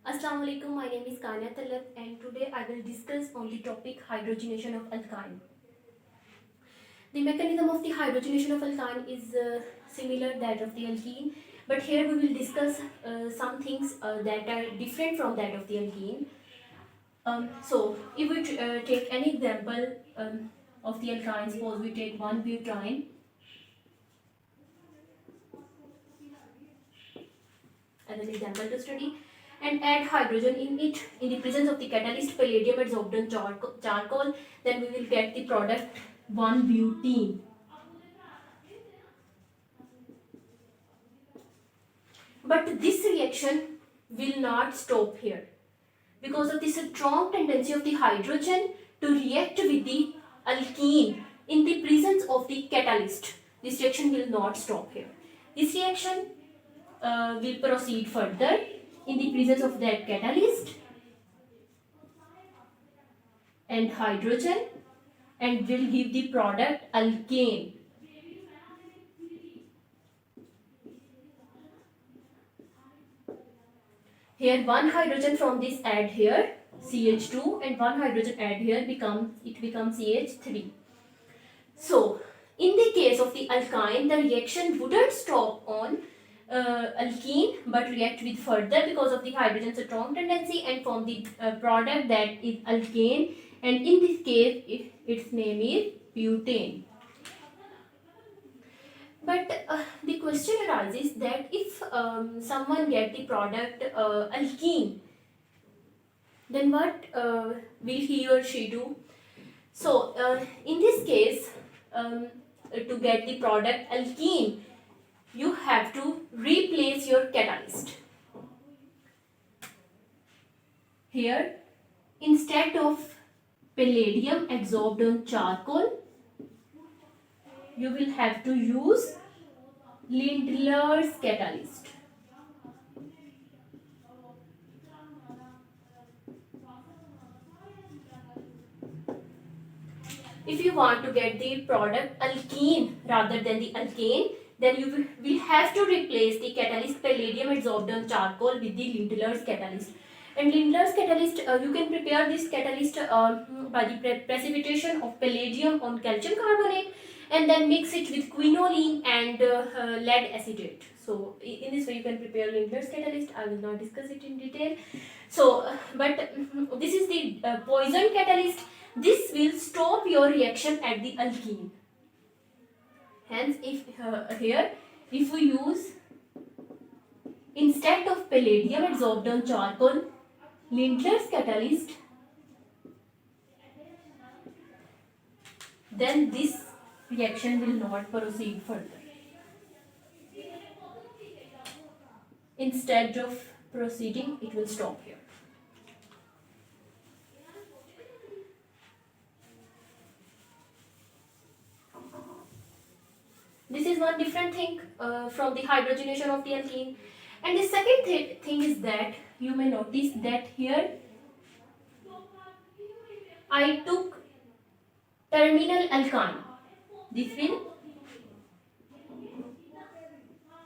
Assalamu alaikum, my name is Kanya Talat and today I will discuss on the topic hydrogenation of alkyne. The mechanism of the hydrogenation of alkyne is similar that of the alkene, but here we will discuss some things that are different from that of the alkene. So if we take any example of the alkyne, suppose we take 1-butene as an example to study and add hydrogen in it in the presence of the catalyst palladium adsorbed on charcoal, then we will get the product 1-butene. But this reaction will not stop here because of the strong tendency of the hydrogen to react with the alkene in the presence of the catalyst. This reaction will not stop here. This reaction will proceed further in the presence of that catalyst and hydrogen and will give the product alkane. Here one hydrogen from this add here CH2 and one hydrogen add here becomes CH3. So in the case of the alkyne, the reaction wouldn't stop on alkene but react with further because of the hydrogen's strong tendency and form the product that is alkane, and in this case its name is butane. But the question arises that if someone get the product alkene, then what will he or she do? So in this case, to get the product alkene, you have to replace your catalyst. Here, instead of palladium adsorbed on charcoal, you will have to use Lindlar's catalyst. If you want to get the product alkene rather than the alkane, then you will have to replace the catalyst palladium adsorbed on charcoal with the Lindlar's catalyst. And Lindlar's catalyst, you can prepare this catalyst by the precipitation of palladium on calcium carbonate and then mix it with quinoline and lead acetate. So in this way you can prepare Lindlar's catalyst. I will not discuss it in detail. So this is the poison catalyst. This will stop your reaction at the alkene. Hence, if here if we use instead of palladium adsorbed on charcoal, Lindlar's catalyst, then this reaction will not proceed further. Instead of proceeding, it will stop here. This is one different thing from the hydrogenation of the alkene. And the second thing is that you may notice that here I took terminal alkyne. This will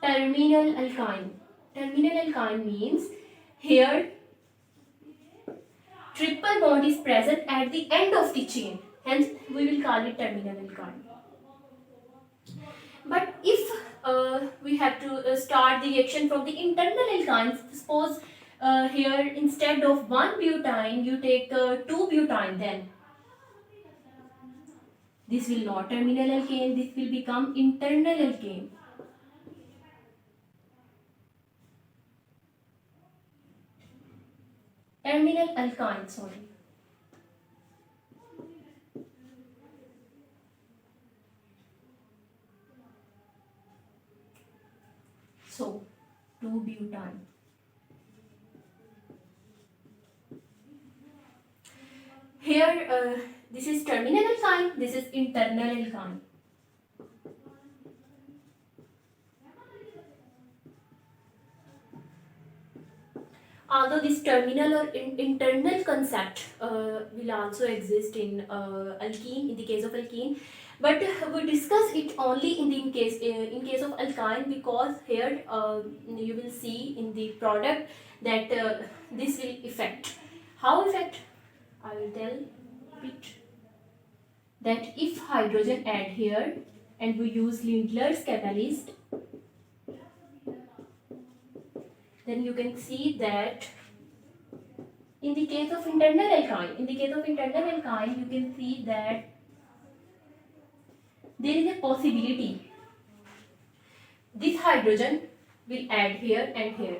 terminal alkyne. Terminal alkyne means here triple bond is present at the end of the chain. Hence we will call it terminal alkyne. But if we have to start the reaction from the internal alkynes, suppose here instead of 1-butene you take 2-butene, then this will not terminal alkane, this will become internal alkane. Terminal alkyne, sorry. So 2-butene. Here this is terminal alkyne, this is internal alkyne. Although this terminal or internal concept will also exist in alkene, in the case of alkene, but we discuss it only in case of alkyne, because here you will see in the product that this will affect. How affect? I will tell it, that if hydrogen add here and we use Lindlar's catalyst, then you can see that in the case of internal alkyne, you can see that there is a possibility this hydrogen will add here and here,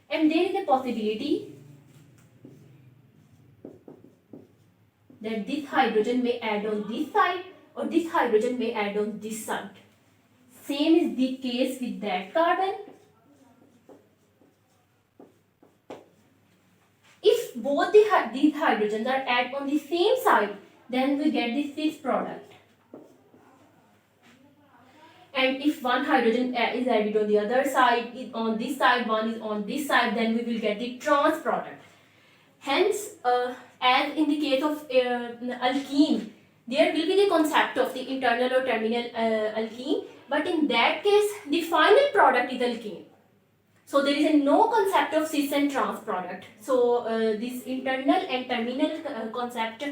and there is a possibility that this hydrogen may add on this side or this hydrogen may add on this side. Same is the case with that carbon. If both these hydrogens are added on the same side, then we get the cis product. And if one hydrogen is added on the other side, is on this side, one is on this side, then we will get the trans product. Hence, as in the case of alkene, there will be the concept of the internal or terminal alkene, but in that case, the final product is alkene. So there is no concept of cis and trans product. So this internal and terminal concept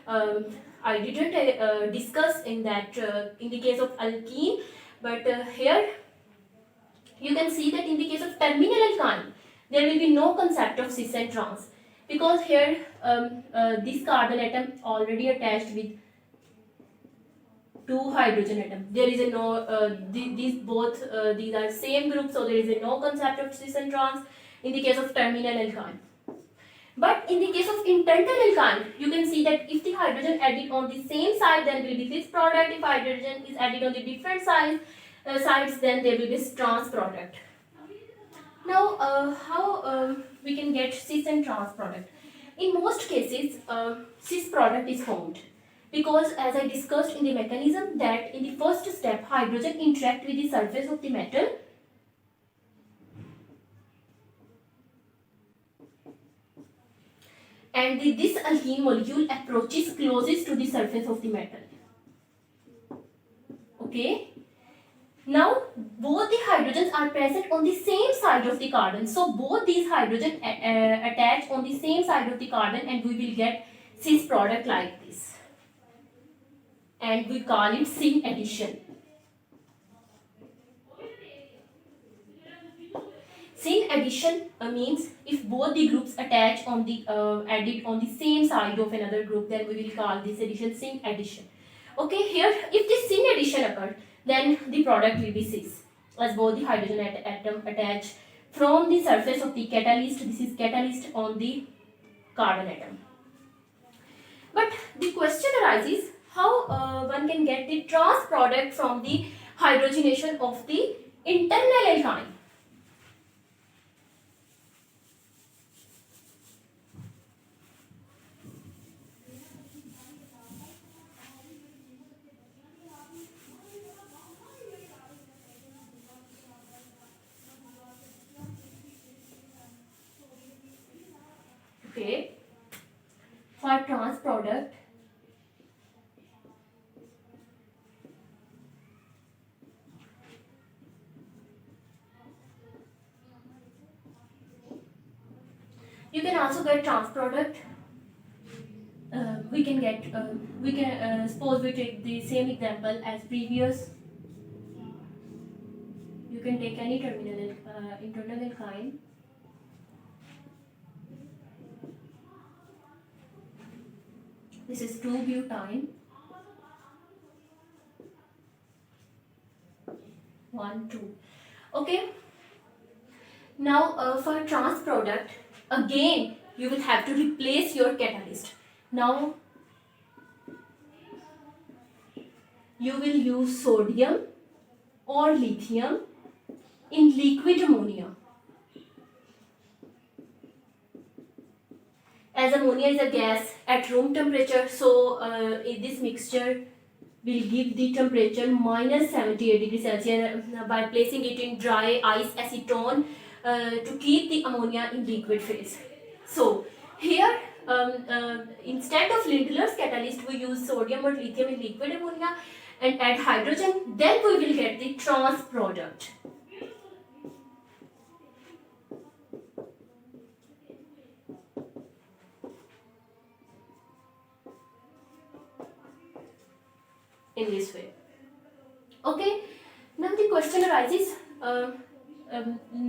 I didn't discuss in that in the case of alkene, but here you can see that in the case of terminal alkyne, there will be no concept of cis and trans, because here this carbon atom already attached with two hydrogen atom. There is a no these are same group, so there is a no concept of cis and trans in the case of terminal alkyne. But in the case of internal alkyne, you can see that if the hydrogen added on the same side, then will be cis product. If hydrogen is added on the different sides, then there will be trans product. Now, how we can get cis and trans product? In most cases, cis product is formed, because as I discussed in the mechanism, that in the first step, hydrogen interact with the surface of the metal, and this alkene molecule approaches closest to the surface of the metal. Okay. Now, both the hydrogens are present on the same side of the carbon. So, both these hydrogen attach on the same side of the carbon, and we will get cis product like this. And we call it syn addition. Syn addition means if both the groups attach on the added on the same side of another group, then we will call this addition syn addition. Okay, here if this syn addition occurs, then the product will be cis, as both the hydrogen atom attach from the surface of the catalyst. This is catalyst on the carbon atom. But the question arises, how one can get the trans product from the hydrogenation of the internal alkyne? Okay, for trans product, you can also get trans product. We can suppose we take the same example as previous. You can take any terminal internal alkyne. This is 2-butene, 1, 2. Okay. Now for trans product, again you will have to replace your catalyst. Now you will use sodium or lithium in liquid ammonia. As ammonia is a gas at room temperature, so this mixture will give the temperature minus 78 degrees Celsius by placing it in dry ice acetone to keep the ammonia in liquid phase. So here instead of Lindlar's catalyst, we use sodium or lithium in liquid ammonia, and add hydrogen, then we will get the trans product. In this way. Okay, now the question arises,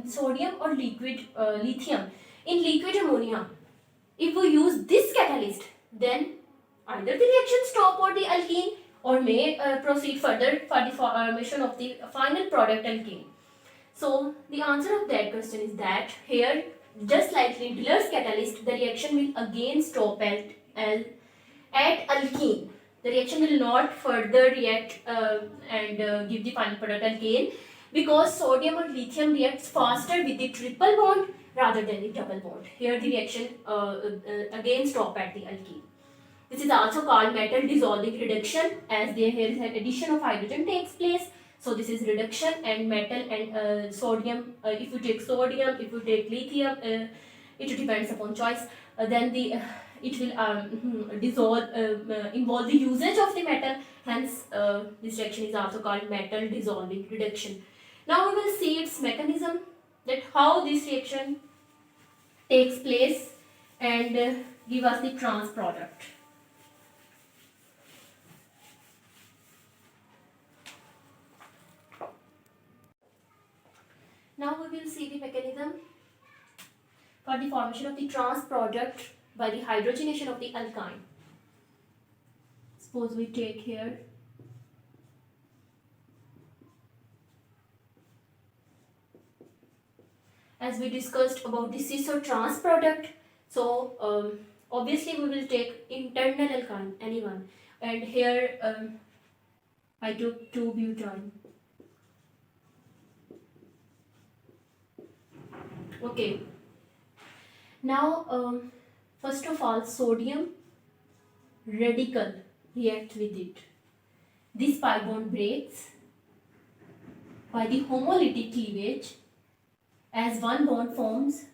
sodium or liquid lithium. In liquid ammonia, if we use this catalyst, then either the reaction stop or the alkene, or may proceed further for the formation of the final product alkene. So the answer of that question is that here, just like Lindlar's catalyst, the reaction will again stop at alkene. The reaction will not further react and give the final product alkane, because sodium or lithium reacts faster with the triple bond rather than the double bond. Here the reaction again stop at the alkene. This is also called metal dissolving reduction, as there here is an addition of hydrogen takes place. So this is reduction, and metal and sodium, if you take sodium, if you take lithium, it depends upon choice. Then it will dissolve, involve the usage of the metal. Hence, this reaction is also called metal dissolving reduction. Now we will see its mechanism, that how this reaction takes place and give us the trans product. Now we will see the mechanism for the formation of the trans product by the hydrogenation of the alkyne. Suppose we take here as we discussed about the cis or trans product. So obviously we will take internal alkyne, anyone, and here I took 2-butene. Okay. Now first of all, sodium radical react with it. This pi bond breaks by the homolytic cleavage, as one bond forms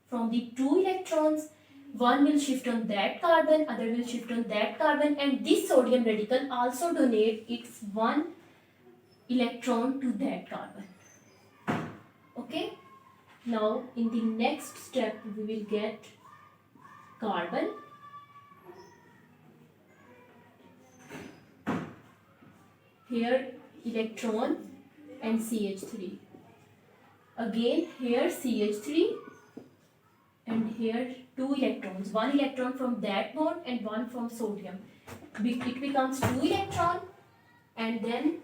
from the 2 electrons. One will shift on that carbon, other will shift on that carbon, and this sodium radical also donate its 1 electron to that carbon. Okay. Now in the next step we will get carbon, here electron and CH3. Again here CH3, and here 2 electrons, 1 electron from that bond and 1 from sodium. It becomes 2 electron and then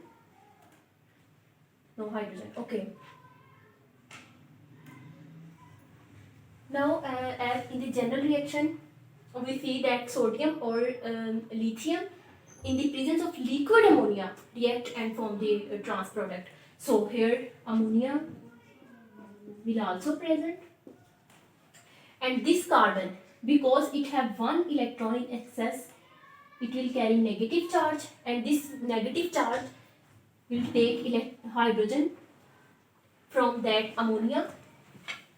no hydrogen. Okay. Now as in the general reaction, we see that sodium or lithium in the presence of liquid ammonia react and form the trans product. So here ammonia will also present, and this carbon, because it have 1 electron in excess, it will carry negative charge, and this negative charge will take hydrogen from that ammonia,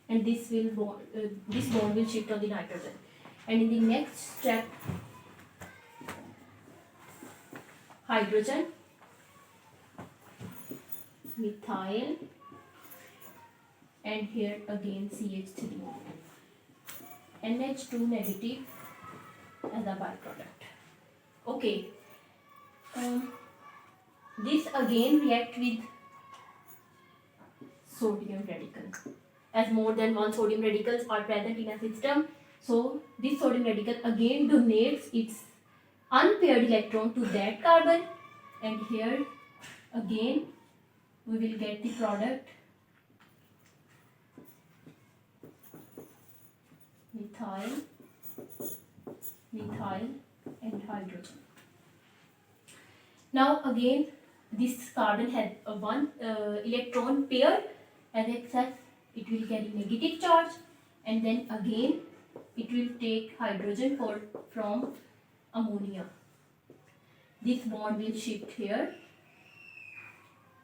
and this bond will shift on the nitrogen. And in the next step, hydrogen, methyl, and here again CH3, NH2 negative as a byproduct. Okay, this again react with sodium radical, as more than 1 sodium radicals are present in a system. So this sodium radical again donates its unpaired electron to that carbon, and here again we will get the product methyl, and hydrogen. Now again this carbon has a 1 electron pair as excess, it will carry negative charge, and then again it will take hydrogen from ammonia. This bond will shift here,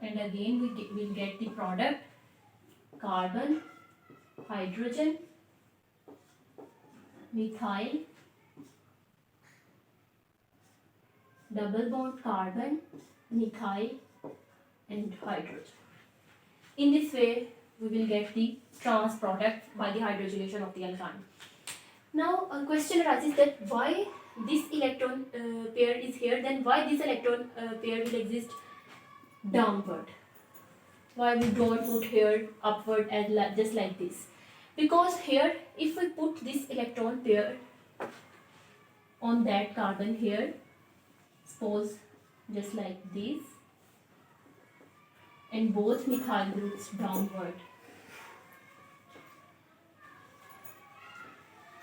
and again we will get the product carbon, hydrogen, methyl, double bond carbon, methyl and hydrogen. In this way, we will get the trans product by the hydrogenation of the alkyne. Now, a question arises that why this electron pair is here, then why this electron pair will exist downward? Why we don't put here upward as just like this? Because here, if we put this electron pair on that carbon here, suppose just like this, and both methyl groups downward,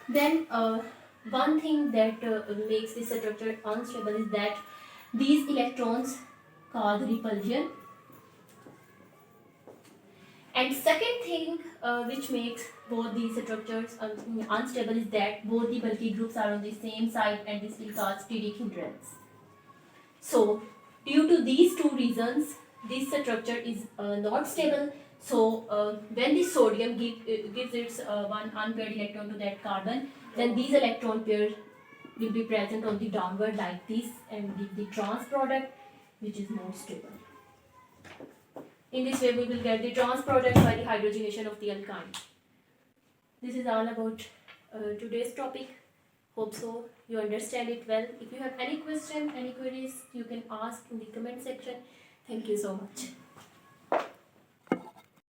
then one thing that makes this structure unstable is that these electrons cause repulsion. And second thing which makes both these structures unstable is that both the bulky groups are on the same side, and this will cause steric hindrance. So due to these two reasons, this structure is not stable. So when the sodium gives its one unpaired electron to that carbon, then these electron pairs will be present on the downward like this and give the trans product, which is more stable. In this way, we will get the trans product by the hydrogenation of the alkyne. This is all about today's topic. Hope so you understand it well. If you have any question, any queries, you can ask in the comment section. Thank you so much.